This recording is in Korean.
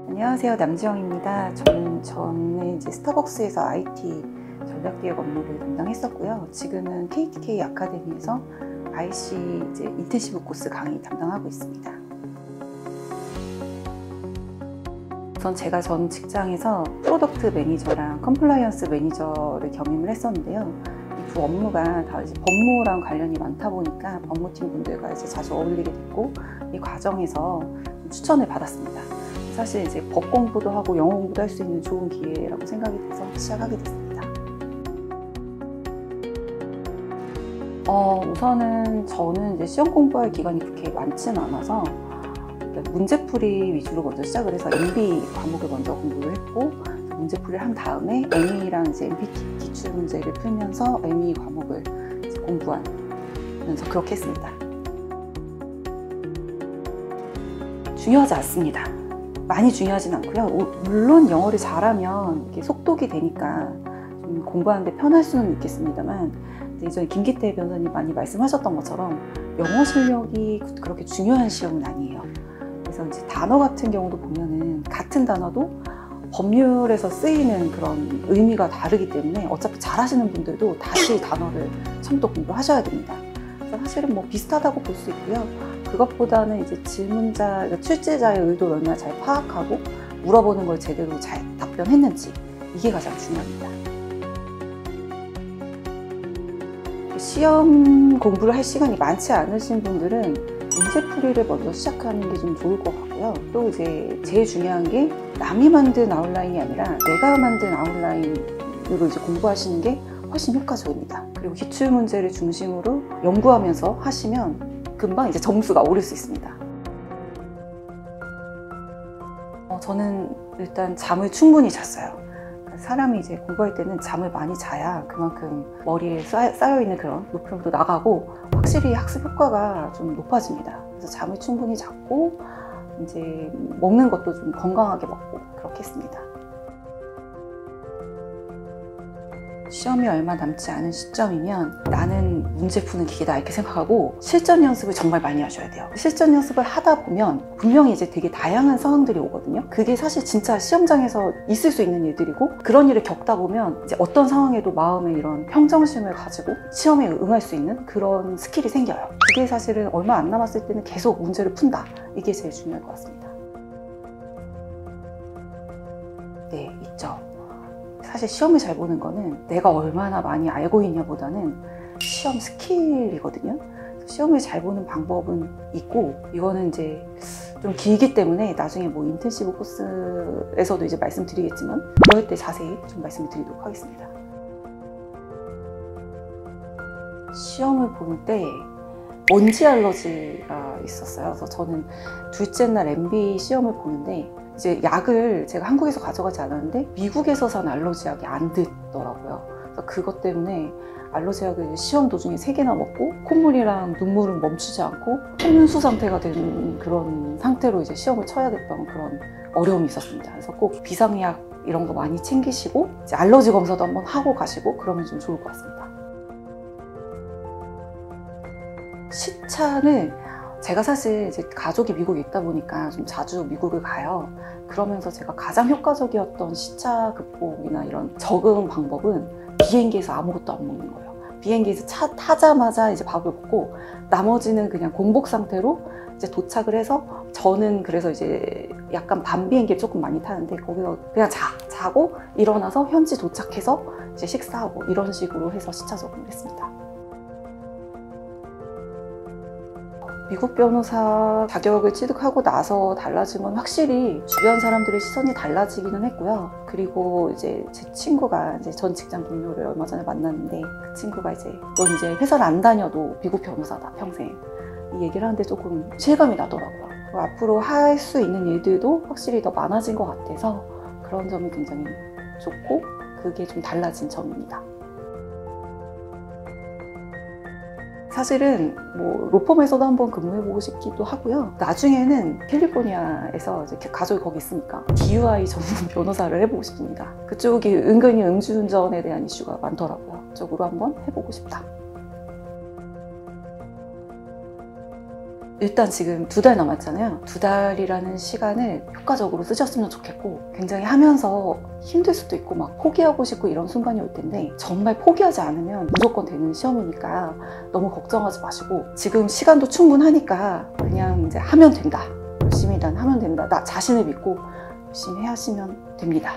안녕하세요, 남지영입니다. 저는 이제 스타벅스에서 IT 전략기획 업무를 담당했었고요. 지금은 KTK 아카데미에서 IC 이제 인텐시브 코스 강의 담당하고 있습니다. 제가 전 직장에서 프로덕트 매니저랑 컴플라이언스 매니저를 겸임을 했었는데요. 이 두 업무가 다 이제 법무랑 관련이 많다 보니까 법무팀 분들과 이제 자주 어울리게 됐고, 이 과정에서 추천을 받았습니다. 사실 이제 법 공부도 하고 영어 공부도 할 수 있는 좋은 기회라고 생각이 돼서 시작하게 됐습니다. 우선은 저는 이제 시험 공부할 기간이 그렇게 많지는 않아서 문제풀이 위주로 먼저 시작을 해서 MB 과목을 먼저 공부를 했고, 문제풀이를 한 다음에 ME랑 이제 MPT 기출 문제를 풀면서 ME 과목을 이제 공부하면서 그렇게 했습니다. 중요하지 않습니다. 많이 중요하진 않고요. 물론 영어를 잘하면 이렇게 속독이 되니까 좀 공부하는데 편할 수는 있겠습니다만, 이제 김기태 변호사님 많이 말씀하셨던 것처럼 영어 실력이 그렇게 중요한 시험은 아니에요. 그래서 이제 단어 같은 경우도 보면은 같은 단어도 법률에서 쓰이는 그런 의미가 다르기 때문에 어차피 잘하시는 분들도 다시 단어를 처음부터 공부하셔야 됩니다. 그래서 사실은 뭐 비슷하다고 볼 수 있고요. 그것보다는 이제 질문자, 그러니까 출제자의 의도를 얼마나 잘 파악하고 물어보는 걸 제대로 잘 답변했는지, 이게 가장 중요합니다. 시험 공부를 할 시간이 많지 않으신 분들은 문제풀이를 먼저 시작하는 게 좀 좋을 것 같고요. 또 이제 제일 중요한 게 남이 만든 아웃라인이 아니라 내가 만든 아웃라인으로 이제 공부하시는 게 훨씬 효과적입니다. 그리고 기출문제를 중심으로 연구하면서 하시면 금방 이제 점수가 오를 수 있습니다. 저는 일단 잠을 충분히 잤어요. 사람이 이제 공부할 때는 잠을 많이 자야 그만큼 머리에 쌓여있는 그런 노폐물도 나가고 확실히 학습 효과가 좀 높아집니다. 그래서 잠을 충분히 잤고, 이제 먹는 것도 좀 건강하게 먹고 그렇게 했습니다. 시험이 얼마 남지 않은 시점이면 나는 문제 푸는 기계다 이렇게 생각하고 실전 연습을 정말 많이 하셔야 돼요. 실전 연습을 하다 보면 분명히 이제 되게 다양한 상황들이 오거든요. 그게 사실 진짜 시험장에서 있을 수 있는 일들이고, 그런 일을 겪다 보면 이제 어떤 상황에도 마음의 이런 평정심을 가지고 시험에 응할 수 있는 그런 스킬이 생겨요. 그게 사실은 얼마 안 남았을 때는 계속 문제를 푼다, 이게 제일 중요할 것 같습니다. 네, 있죠. 사실 시험을 잘 보는 거는 내가 얼마나 많이 알고 있냐 보다는 시험 스킬이거든요. 시험을 잘 보는 방법은 있고, 이거는 이제 좀 길기 때문에 나중에 뭐 인텐시브 코스에서도 이제 말씀드리겠지만 그럴 때 자세히 좀 말씀을 드리도록 하겠습니다. 시험을 볼 때 먼지 알러지가 있었어요. 그래서 저는 둘째 날 MB 시험을 보는데 이제 약을 제가 한국에서 가져가지 않았는데 미국에서 산 알러지 약이 안 듣더라고요. 그래서 그것 때문에 알러지 약을 시험 도중에 3개나 먹고 콧물이랑 눈물은 멈추지 않고 혼수 상태가 된 그런 상태로 이제 시험을 쳐야 됐던 그런 어려움이 있었습니다. 그래서 꼭 비상약 이런 거 많이 챙기시고 이제 알러지 검사도 한번 하고 가시고 그러면 좀 좋을 것 같습니다. 시차는 제가 사실 이제 가족이 미국에 있다 보니까 좀 자주 미국을 가요. 그러면서 제가 가장 효과적이었던 시차 극복이나 이런 적응 방법은 비행기에서 아무것도 안 먹는 거예요. 비행기에서 차 타자마자 이제 밥을 먹고 나머지는 그냥 공복 상태로 이제 도착을 해서, 저는 그래서 이제 약간 밤 비행기를 조금 많이 타는데 거기서 그냥 자고 일어나서 현지 도착해서 이제 식사하고 이런 식으로 해서 시차 적응을 했습니다. 미국 변호사 자격을 취득하고 나서 달라진 건 확실히 주변 사람들의 시선이 달라지기는 했고요. 그리고 이제 제 친구가 이제 전 직장 동료를 얼마 전에 만났는데, 그 친구가 이제 넌 이제 회사를 안 다녀도 미국 변호사다 평생, 이 얘기를 하는데 조금 실감이 나더라고요. 앞으로 할 수 있는 일들도 확실히 더 많아진 것 같아서 그런 점이 굉장히 좋고, 그게 좀 달라진 점입니다. 사실은 뭐 로펌에서도 한번 근무해보고 싶기도 하고요. 나중에는 캘리포니아에서 이제 가족이 거기 있으니까 DUI 전문 변호사를 해보고 싶습니다. 그쪽이 은근히 음주운전에 대한 이슈가 많더라고요. 그쪽으로 한번 해보고 싶다. 일단 지금 2달 남았잖아요. 2달이라는 시간을 효과적으로 쓰셨으면 좋겠고, 굉장히 하면서 힘들 수도 있고 막 포기하고 싶고 이런 순간이 올 텐데, 정말 포기하지 않으면 무조건 되는 시험이니까 너무 걱정하지 마시고, 지금 시간도 충분하니까 그냥 이제 하면 된다, 열심히 일단 하면 된다, 나 자신을 믿고 열심히 하시면 됩니다.